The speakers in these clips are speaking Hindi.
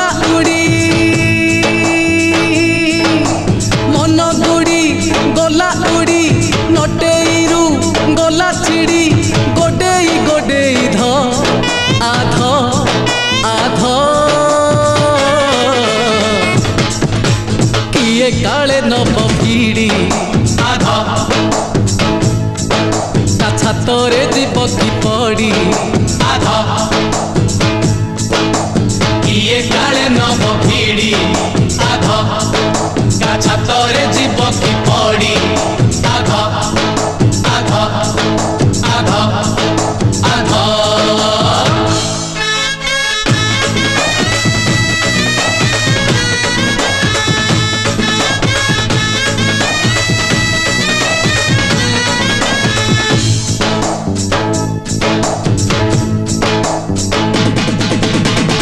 गला उड़ी मन गुड़ी गला उड़ी नटेरु गला छिड़ी गोडेई गोडेई ध आध आध किए काले नब पीड़ी आध छातरे जीव की पड़ी आध किए काले नब पीड़ी आध छातरे जीव की पड़ी आध आध आध आध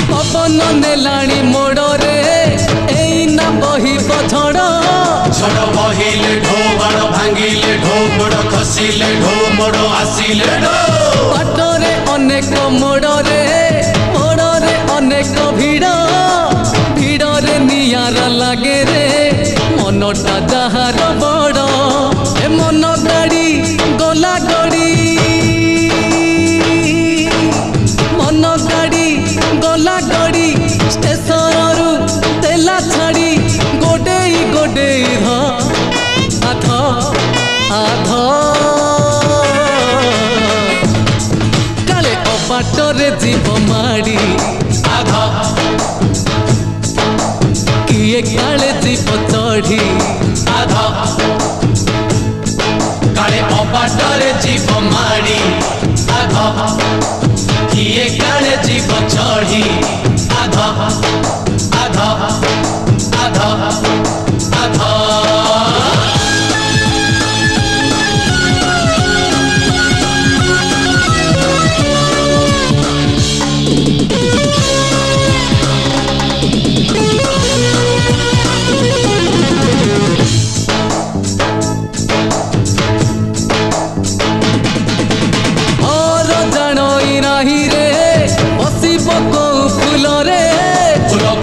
पवन नेलाणी मोड़े एना बही झड़ झड़ बहिले ढो बाड़ भांगिले ढो गोड़ खसिले ढो मोड़ आसिले ढो बाटरे अनेक मोड़े अनेक भिड़ भिड़े नियार लागे रे मनटा जहार बड़ ए मन गाड़ी गला गड़ी मन गाड़ी गला गड़ी स्टेशन रु तेला छाड़ी गोडेई गोडेई ध आध आध काले अबाटरे जीव माड़ी आध किए काले जीव चढ़ी आध काले अबाटरे जीव माड़ी आध किए काले जीव चढ़ी आध आध आध आध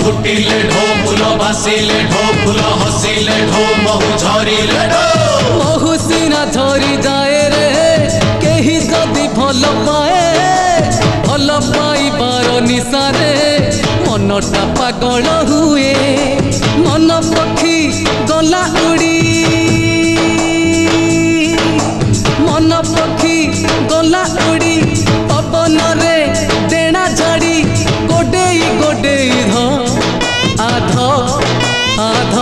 फुटिले ढो फूल भासिले ढो फूल हसिले ढो महु झरिले ढो महु सीना झरी जाए रे केही जदि भल पाइबार निशारे मनटा पागल हुए मन पक्षी गला उड़ी मन पक्षी गला उड़ी पवन रे देना झाड़ी गोडेई गोडेई ध आध आध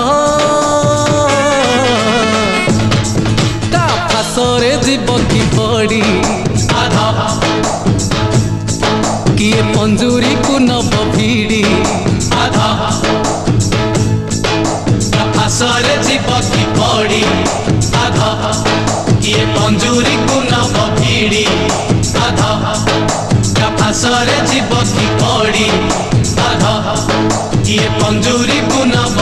का फासरे जीव की पड़ी आध किए पंजुरी को नब भिड़ी आध फासरे जीव की पड़ी आध किए पंजुरी को नब भिड़ी आध फासरे जीव की पड़ी आध किए पंजुरी को नब